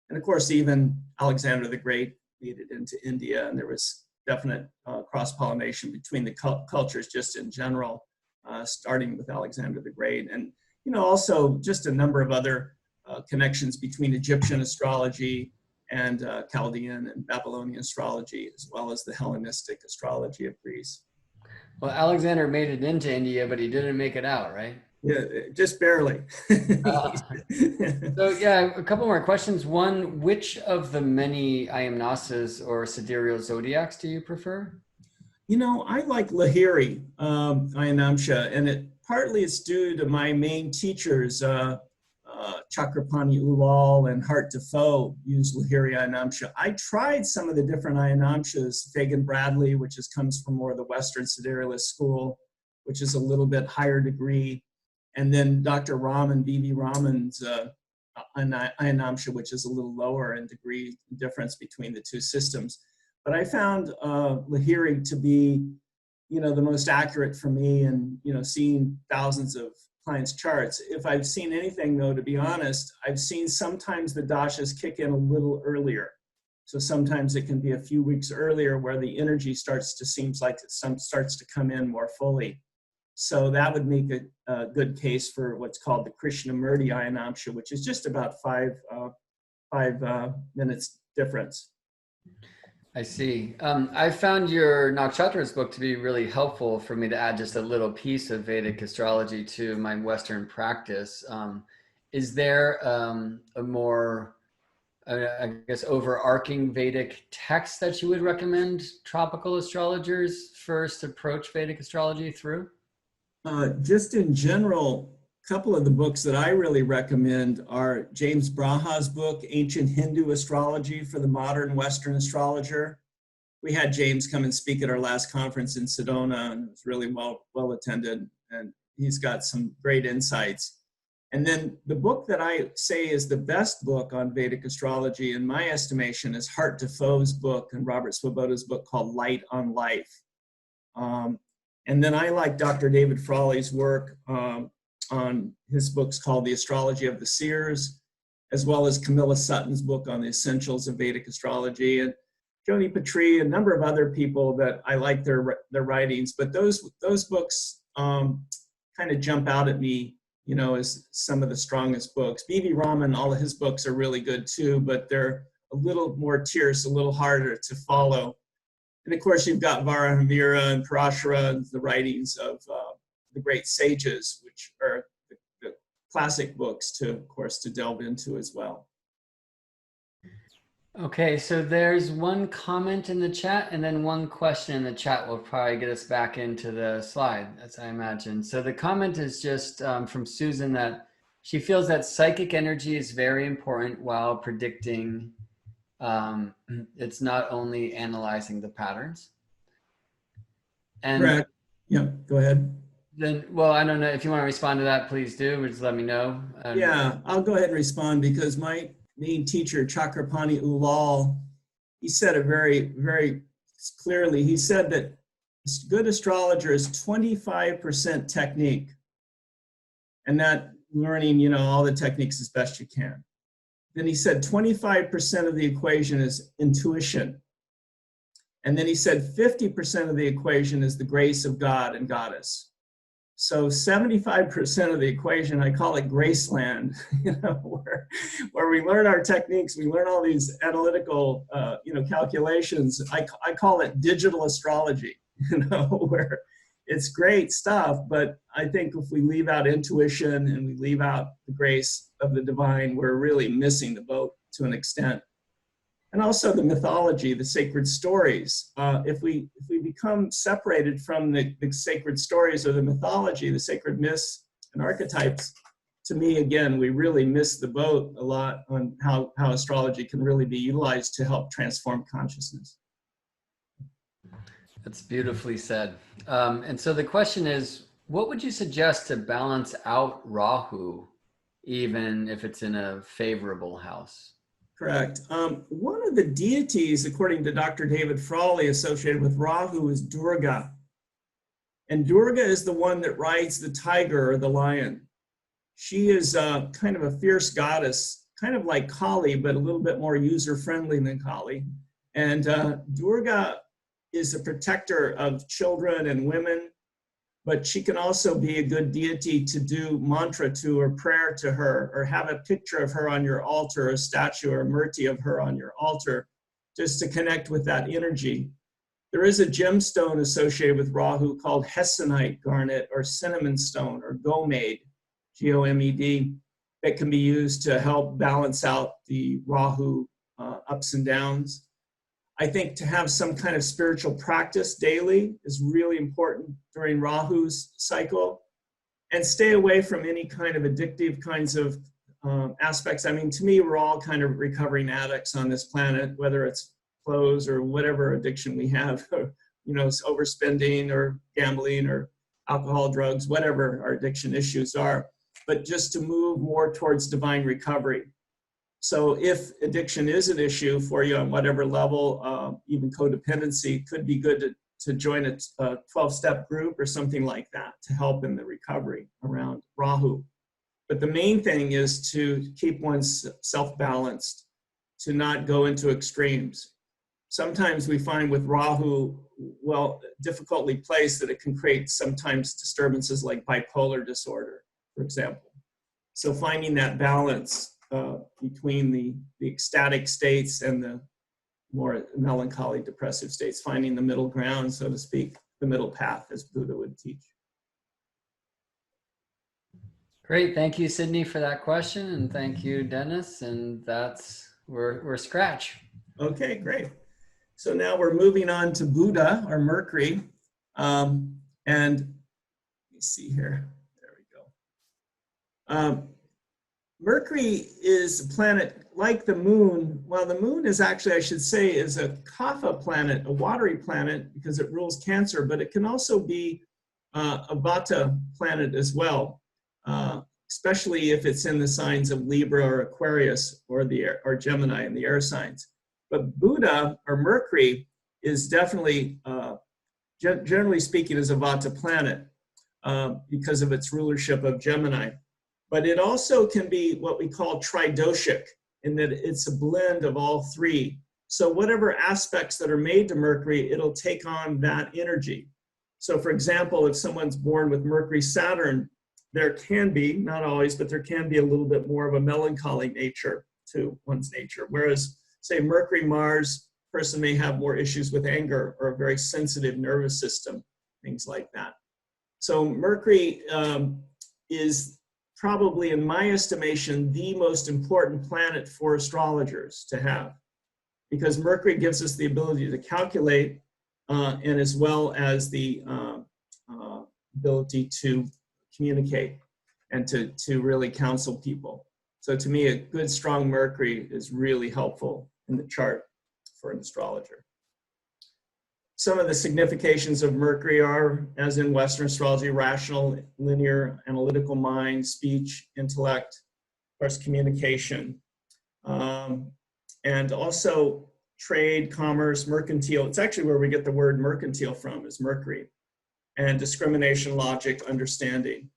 And of course, even Alexander the Great made it into India, and there was definite cross-pollination between the cultures just in general, starting with Alexander the Great. And also just a number of other connections between Egyptian astrology and Chaldean and Babylonian astrology, as well as the Hellenistic astrology of Greece. Well, Alexander made it into India, but he didn't make it out, right? Yeah, just barely. So a couple more questions. One, which of the many Ayamnasas or sidereal zodiacs do you prefer? I like Lahiri, Ayanamsha, and partly it's due to my main teachers, Chakrapani Ulal and Heart to Foe use Lahiri Ayanamsha. I tried some of the different Ayanamshas, Fagan Bradley, which comes from more of the Western Siderealist school, which is a little bit higher degree. And then Dr. Raman, B.V. Raman's Ayanamsha, which is a little lower in degree difference between the two systems. But I found Lahiri to be, the most accurate for me, and, seeing thousands of clients' charts. If I've seen anything, though, to be honest, I've seen sometimes the dashas kick in a little earlier. So sometimes it can be a few weeks earlier where the energy starts to come in more fully. So that would make a good case for what's called the Krishnamurti Ayanamsha, which is just about five minutes difference. I see. I found your Nakshatras book to be really helpful for me to add just a little piece of Vedic astrology to my Western practice. Is there a more, I guess, overarching Vedic text that you would recommend tropical astrologers first approach Vedic astrology through? Just in general, a couple of the books that I really recommend are James Braha's book, Ancient Hindu Astrology for the Modern Western Astrologer. We had James come and speak at our last conference in Sedona, and it was really well attended, and he's got some great insights. And then the book that I say is the best book on Vedic astrology, in my estimation, is Heart to Foe's book and Robert Swoboda's book called Light on Life. And then I like Dr. David Frawley's work on his books called The Astrology of the Seers, as well as Camilla Sutton's book on the essentials of Vedic astrology, and Joni Petrie, a number of other people that I like their writings. But those books kind of jump out at me, as some of the strongest books. B.V. Raman, all of his books are really good too, but they're a little more terse, a little harder to follow. And of course, you've got Varahamira and Parashara and the writings of the great sages, which are the classic books of course, to delve into as well. Okay, so there's one comment in the chat and then one question in the chat will probably get us back into the slide, as I imagine. So the comment is just from Susan that she feels that psychic energy is very important while predicting. It's not only analyzing the patterns. And correct. Yeah, go ahead. Then, well, I don't know if you want to respond to that, please do. Just let me know. Yeah, I'll go ahead and respond because my main teacher, Chakrapani Ulal, he said it very, very clearly. He said that good astrologer is 25% technique, and that learning, all the techniques as best you can. Then he said 25% of the equation is intuition. And then he said 50% of the equation is the grace of God and goddess. So 75% of the equation, I call it Graceland, where we learn our techniques, we learn all these analytical, calculations. I call it digital astrology, where it's great stuff, but I think if we leave out intuition and we leave out the grace of the divine, we're really missing the boat to an extent. And also the mythology, the sacred stories. If we become separated from the sacred stories or the mythology, the sacred myths and archetypes, to me, again, we really miss the boat a lot on how astrology can really be utilized to help transform consciousness. That's beautifully said. And so the question is, what would you suggest to balance out Rahu, even if it's in a favorable house? Correct. One of the deities, according to Dr. David Frawley, associated with Rahu is Durga. And Durga is the one that rides the tiger or the lion. She is kind of a fierce goddess, kind of like Kali, but a little bit more user-friendly than Kali. And Durga is a protector of children and women, but she can also be a good deity to do mantra to or prayer to her, or have a picture of her on your altar, a statue or murti of her on your altar, just to connect with that energy. There is a gemstone associated with Rahu called Hessonite garnet or cinnamon stone or gomade, G-O-M-E-D, that can be used to help balance out the Rahu ups and downs. I think to have some kind of spiritual practice daily is really important during Rahu's cycle, and stay away from any kind of addictive kinds of aspects. I mean, to me, we're all kind of recovering addicts on this planet, whether it's clothes or whatever addiction we have, overspending or gambling or alcohol, drugs, whatever our addiction issues are, but just to move more towards divine recovery. So if addiction is an issue for you on whatever level, even codependency, it could be good to join a 12-step group or something like that to help in the recovery around Rahu. But the main thing is to keep oneself balanced, to not go into extremes. Sometimes we find with Rahu, difficultly placed, that it can create sometimes disturbances like bipolar disorder, for example. So finding that balance between the ecstatic states and the more melancholy, depressive states, finding the middle ground, so to speak, the middle path, as Buddha would teach. Great, thank you, Sydney, for that question, and thank you, Dennis. And we're scratch. Okay, great. So now we're moving on to Buddha, or Mercury, and let me see here. There we go. Mercury is a planet like the moon. Well, the moon is actually, I should say, is a kapha planet, a watery planet, because it rules Cancer, but it can also be a Vata planet as well, especially if it's in the signs of Libra or Aquarius or Gemini in the air signs. But Buddha, or Mercury, is definitely, generally speaking, is a Vata planet because of its rulership of Gemini. But it also can be what we call tridoshic, in that it's a blend of all three. So whatever aspects that are made to Mercury, it'll take on that energy. So for example, if someone's born with Mercury Saturn, there can be, not always, but there can be a little bit more of a melancholy nature to one's nature. Whereas, say, Mercury Mars, person may have more issues with anger or a very sensitive nervous system, things like that. So Mercury is probably, in my estimation, the most important planet for astrologers to have, because Mercury gives us the ability to calculate and as well as the ability to communicate and to really counsel people. So to me, a good, strong Mercury is really helpful in the chart for an astrologer. Some of the significations of Mercury are, as in Western astrology, rational, linear, analytical mind, speech, intellect, of course, communication, and also trade, commerce, mercantile. It's actually where we get the word mercantile from, is Mercury, and discrimination, logic, understanding.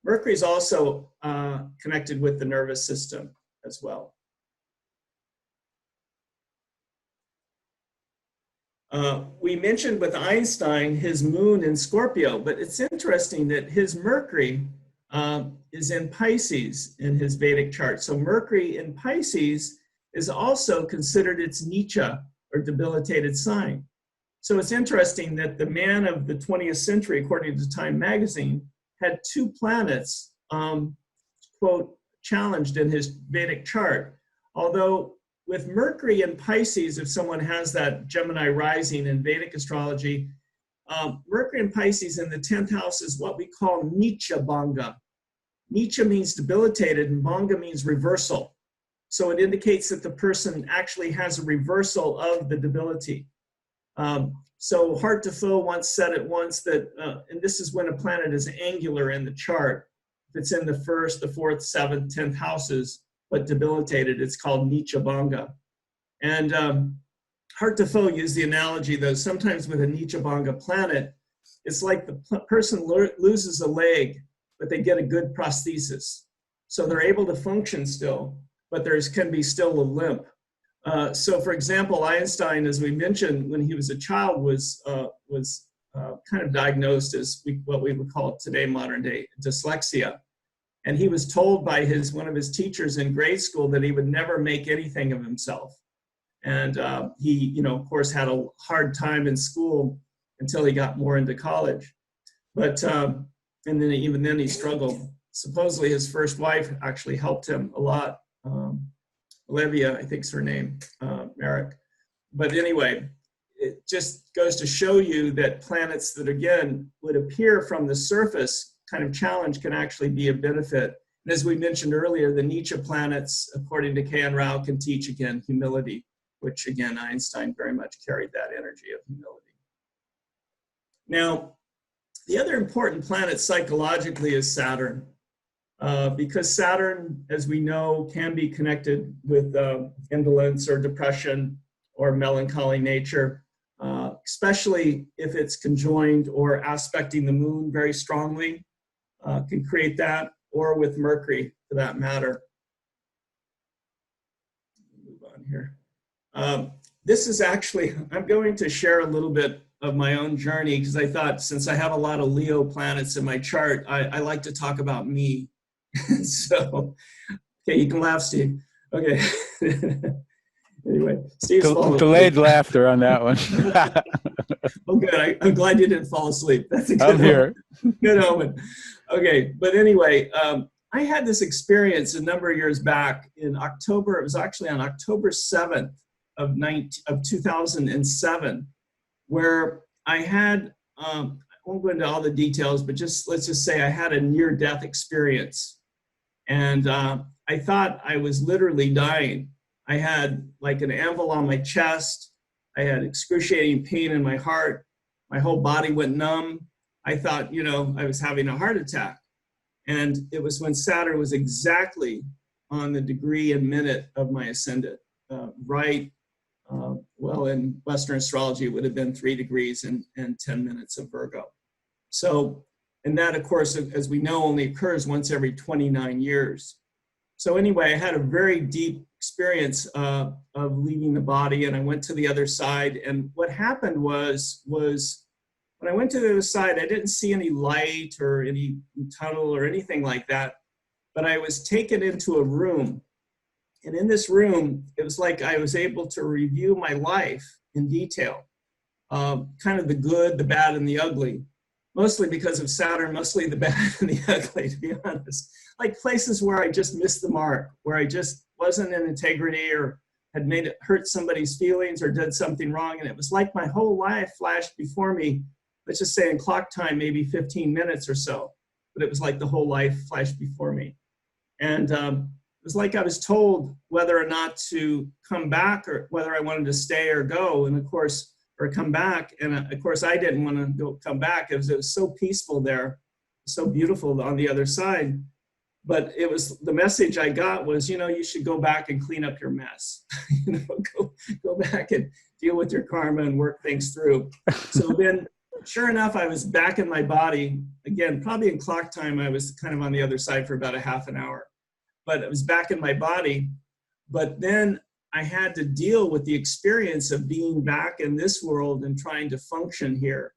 Mercury is also connected with the nervous system as well. We mentioned with Einstein his moon in Scorpio, but it's interesting that his Mercury is in Pisces in his Vedic chart. So Mercury in Pisces is also considered its Nietzsche, or debilitated sign. So it's interesting that the man of the 20th century, according to Time magazine, had two planets, quote, challenged in his Vedic chart. Although with Mercury in Pisces, if someone has that Gemini rising in Vedic astrology, Mercury in Pisces in the 10th house is what we call Nietzsche Bhanga. Nietzsche means debilitated, and Bhanga means reversal. So it indicates that the person actually has a reversal of the debility. So Hart Defoe once said it once that, and this is when a planet is angular in the chart. If it's in the 1st, the 4th, 7th, 10th houses, but debilitated, it's called Nietzsche Bhanga. And Hart Defoe used the analogy that sometimes with a Nietzsche Bhanga planet, it's like the person loses a leg, but they get a good prosthesis. So they're able to function still, but there can be still a limp. So for example, Einstein, as we mentioned, when he was a child, was kind of diagnosed as what we would call today, modern day, dyslexia. And he was told by one of his teachers in grade school that he would never make anything of himself. And he, of course, had a hard time in school until he got more into college. But, and then even then he struggled. Supposedly his first wife actually helped him a lot. Olivia, I think's her name, Merrick. But anyway, it just goes to show you that planets that, again, would appear from the surface kind of challenge can actually be a benefit. And as we mentioned earlier, the Nietzsche planets, according to K.N. Rao, can teach, again, humility, which, again, Einstein very much carried that energy of humility. Now, the other important planet psychologically is Saturn, because Saturn, as we know, can be connected with indolence or depression or melancholy nature, especially if it's conjoined or aspecting the moon very strongly, can create that, or with Mercury for that matter. Move on here. This is actually, I'm going to share a little bit of my own journey, because I thought, since I have a lot of Leo planets in my chart, I like to talk about me. So, okay, you can laugh, Steve. Okay. Anyway, Steve's delayed laughter on that one. Oh, good. I'm glad you didn't fall asleep. That's a good I'm here. Good omen. Okay, but anyway, I had this experience a number of years back in October. It was actually on October 7th of 2007, where I had, I won't go into all the details, but let's just say I had a near-death experience. And I thought I was literally dying. I had like an anvil on my chest. I had excruciating pain in my heart. My whole body went numb. I thought, I was having a heart attack. And it was when Saturn was exactly on the degree and minute of my ascendant, well, in Western astrology, it would have been 3 degrees and 10 minutes of Virgo. So, and that, of course, as we know, only occurs once every 29 years. So anyway, I had a very deep experience of leaving the body, and I went to the other side. And what happened was when I went to the other side, I didn't see any light or any tunnel or anything like that, but I was taken into a room. And in this room, it was like I was able to review my life in detail, kind of the good, the bad, and the ugly. Mostly because of Saturn, mostly the bad and the ugly, to be honest. Like places where I just missed the mark, where I just wasn't in integrity or had made it hurt somebody's feelings or did something wrong. And it was like my whole life flashed before me, let's just say in clock time, maybe 15 minutes or so. But it was like the whole life flashed before me. And it was like I was told whether or not to come back or whether I wanted to stay or go. And of course, or come back. And of course, I didn't want to come back. It was so peaceful there, so beautiful on the other side. But it was, the message I got was, you should go back and clean up your mess. Go back and deal with your karma and work things through. So then, sure enough, I was back in my body. Again, probably in clock time, I was kind of on the other side for about a half an hour. But I was back in my body. But then I had to deal with the experience of being back in this world and trying to function here,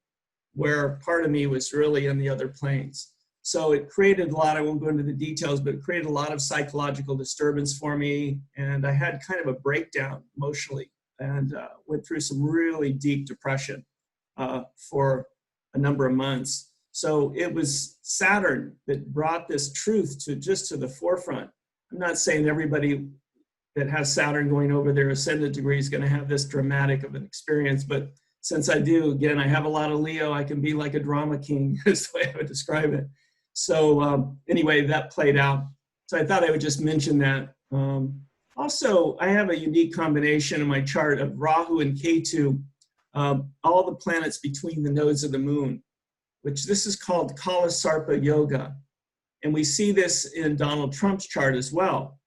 where part of me was really in the other planes. So it created a lot, I won't go into the details, but it created a lot of psychological disturbance for me. And I had kind of a breakdown emotionally and went through some really deep depression for a number of months. So it was Saturn that brought this truth to the forefront. I'm not saying everybody that has Saturn going over their ascendant degree is going to have this dramatic of an experience. But since I do, again, I have a lot of Leo, I can be like a drama king, is the way I would describe it. So anyway, that played out. So I thought I would just mention that. Also, I have a unique combination in my chart of Rahu and Ketu, all the planets between the nodes of the moon, which this is called Kala Sarpa Yoga. And we see this in Donald Trump's chart as well.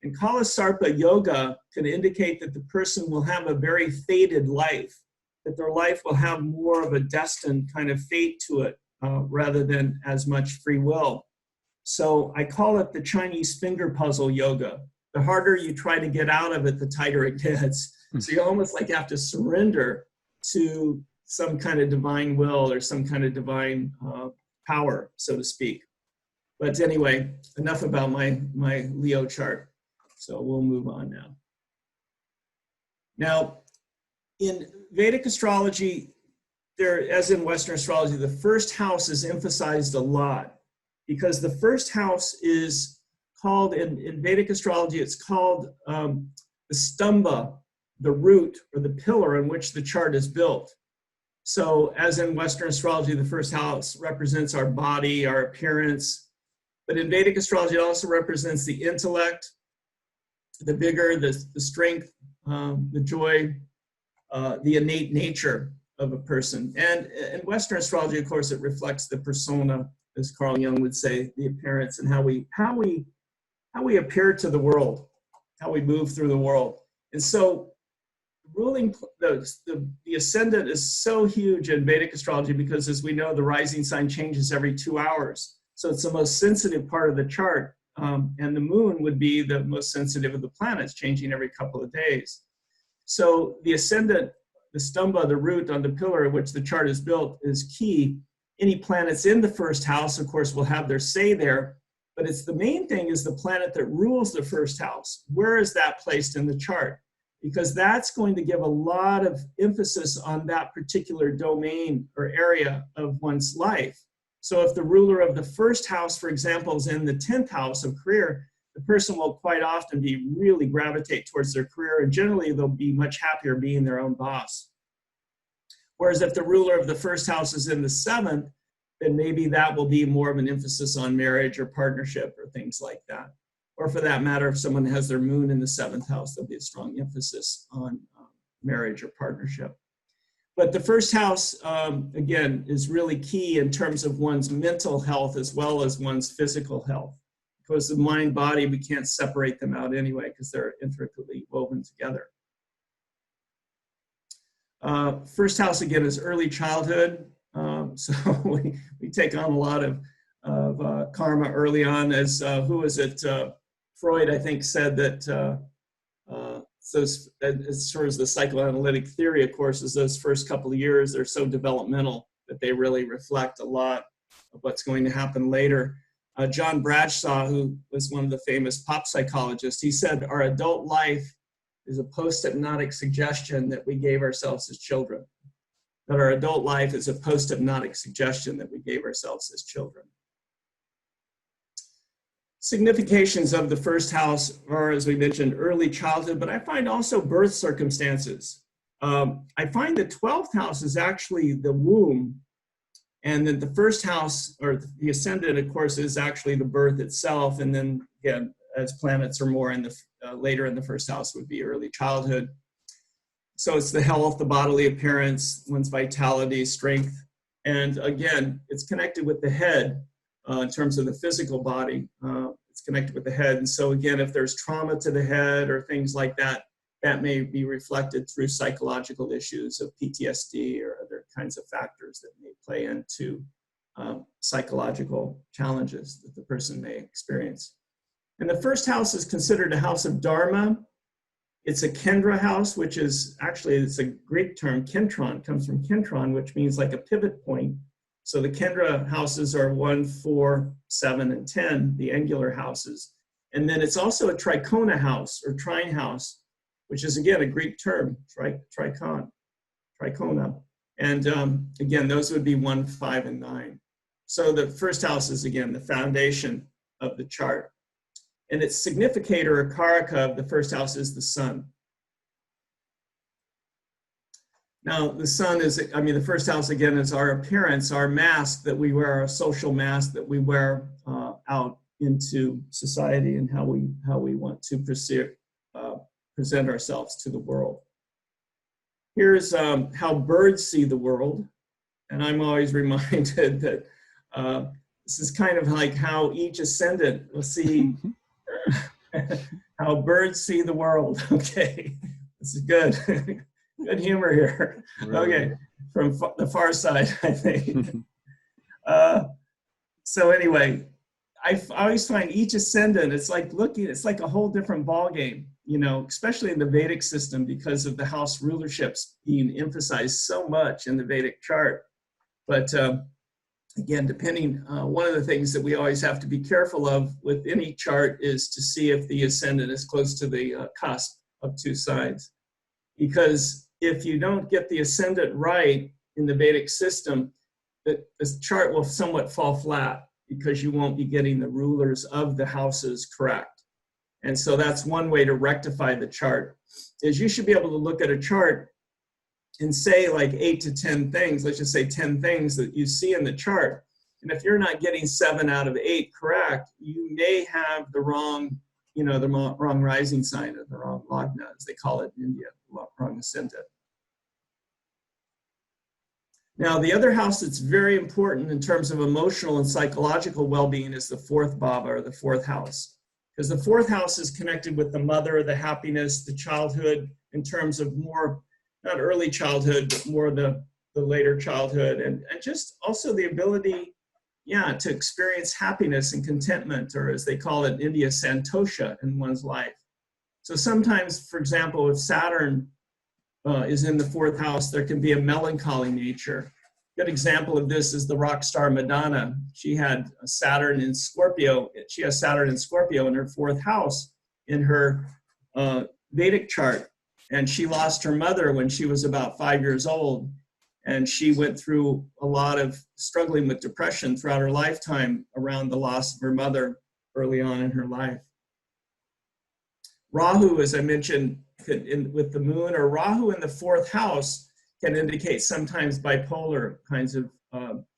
And Kala Sarpa Yoga can indicate that the person will have a very fated life, that their life will have more of a destined kind of fate to it rather than as much free will. So I call it the Chinese finger puzzle yoga. The harder you try to get out of it, the tighter it gets. So you almost like have to surrender to some kind of divine will or some kind of divine power, so to speak. But anyway, enough about my Leo chart. So we'll move on now. Now, in Vedic astrology, as in Western astrology, the first house is emphasized a lot because the first house is called, in Vedic astrology, it's called the stamba, the root or the pillar on which the chart is built. So as in Western astrology, the first house represents our body, our appearance, But in Vedic astrology, it also represents the intellect, the vigor, the strength, the joy, the innate nature of a person. And in Western astrology, of course, it reflects the persona, as Carl Jung would say, the appearance, and how we appear to the world, how we move through the world. And so ruling the ascendant is so huge in Vedic astrology because, as we know, the rising sign changes every 2 hours. So it's the most sensitive part of the chart. And the moon would be the most sensitive of the planets, changing every couple of days. So the ascendant, the stamba, the root on the pillar of which the chart is built, is key. Any planets in the first house, of course, will have their say there. But it's the main thing is the planet that rules the first house. Where is that placed in the chart? Because that's going to give a lot of emphasis on that particular domain or area of one's life. So if the ruler of the first house, for example, is in the 10th house of career, the person will quite often be really gravitate towards their career, and generally they'll be much happier being their own boss. Whereas if the ruler of the first house is in the 7th, then maybe that will be more of an emphasis on marriage or partnership or things like that. Or for that matter, if someone has their moon in the 7th house, there'll be a strong emphasis on marriage or partnership. But the first house, again, is really key in terms of one's mental health as well as one's physical health. Because the mind, body, we can't separate them out anyway because they're intricately woven together. First house, again, is early childhood. So we take on a lot of karma early on. As who was it? Freud, I think, said that as far as the psychoanalytic theory, of course, is those first couple of years, they're so developmental that they really reflect a lot of what's going to happen later. John Bradshaw, who was one of the famous pop psychologists, he said, our adult life is a post-hypnotic suggestion that we gave ourselves as children. That our adult life is a post-hypnotic suggestion that we gave ourselves as children. Significations of the first house are, as we mentioned, early childhood, but I find also birth circumstances. I find the 12th house is actually the womb, and then the first house, or the ascendant, of course, is actually the birth itself, and then, again, as planets are more in the later in the first house would be early childhood. So it's the health, the bodily appearance, one's vitality, strength, and again, it's connected with the head. In terms of the physical body, it's connected with the head. And so again, if there's trauma to the head or things like that, that may be reflected through psychological issues of PTSD or other kinds of factors that may play into psychological challenges that the person may experience. And the first house is considered a house of Dharma. It's a Kendra house, which is actually, it's a Greek term, kentron, comes from kentron, which means like a pivot point. So the Kendra houses are 1, 4, 7, and 10, the angular houses. And then it's also a trikona house or trine house, which is again a Greek term, trikona. And again, those would be 1, 5, and 9. So the first house is again the foundation of the chart. And its significator or karaka of the first house is the sun. Now, the sun is, the first house, again, is our appearance, our mask that we wear, our social mask that we wear out into society and how we want to present ourselves to the world. Here's how birds see the world. And I'm always reminded that this is kind of like how each ascendant will see how birds see the world. Okay, this is good. Good humor here. Okay, from the far side, I think. So anyway, I always find each ascendant, it's like a whole different ball game, especially in the Vedic system because of the house rulerships being emphasized so much in the Vedic chart. But again, depending, one of the things that we always have to be careful of with any chart is to see if the ascendant is close to the cusp of two signs. Because if you don't get the ascendant right in the Vedic system, this chart will somewhat fall flat because you won't be getting the rulers of the houses correct. And so that's one way to rectify the chart, is you should be able to look at a chart and say like 8 to 10 things, let's just say 10 things that you see in the chart. And if you're not getting 7 out of 8 correct, you may have the wrong, the wrong rising sign, or the wrong lagna, as they call it in India, wrong ascendant. Now, the other house that's very important in terms of emotional and psychological well-being is the 4th bhava, or the 4th house. Because the 4th house is connected with the mother, the happiness, the childhood, in terms of more, not early childhood, but more the later childhood, and just also the ability, to experience happiness and contentment, or as they call it in India, santosha, in one's life. So sometimes, for example, if Saturn is in the 4th house, there can be a melancholy nature. A good example of this is the rock star Madonna. She had Saturn in Scorpio. She has Saturn in Scorpio in her 4th house in her Vedic chart. And she lost her mother when she was about 5 years old. And she went through a lot of struggling with depression throughout her lifetime around the loss of her mother early on in her life. Rahu, as I mentioned, with the moon, or Rahu in the 4th house, can indicate sometimes bipolar kinds of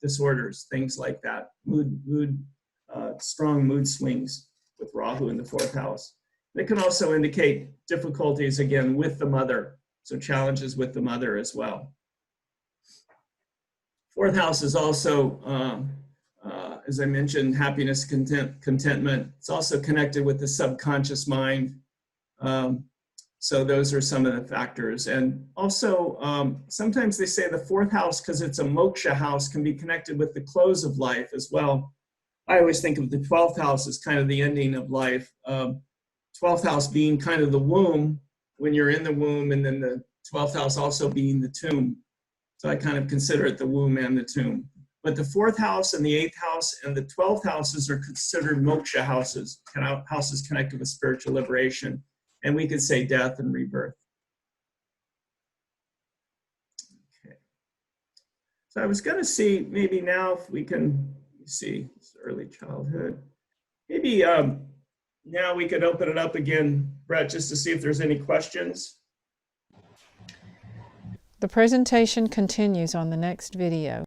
disorders, things like that, strong mood swings with Rahu in the 4th house. It can also indicate difficulties, again, with the mother, so challenges with the mother as well. 4th house is also, as I mentioned, happiness, contentment. It's also connected with the subconscious mind. So those are some of the factors. And also, sometimes they say the 4th house, because it's a moksha house, can be connected with the close of life as well. I always think of the 12th house as kind of the ending of life. 12th house being kind of the womb, when you're in the womb, and then the 12th house also being the tomb. So I kind of consider it the womb and the tomb. But the 4th house and the 8th house and the 12th houses are considered moksha houses, houses connected with spiritual liberation. And we could say death and rebirth. Okay. So I was going to see maybe now if we can see early childhood. Maybe now we could open it up again, Brett, just to see if there's any questions. The presentation continues on the next video.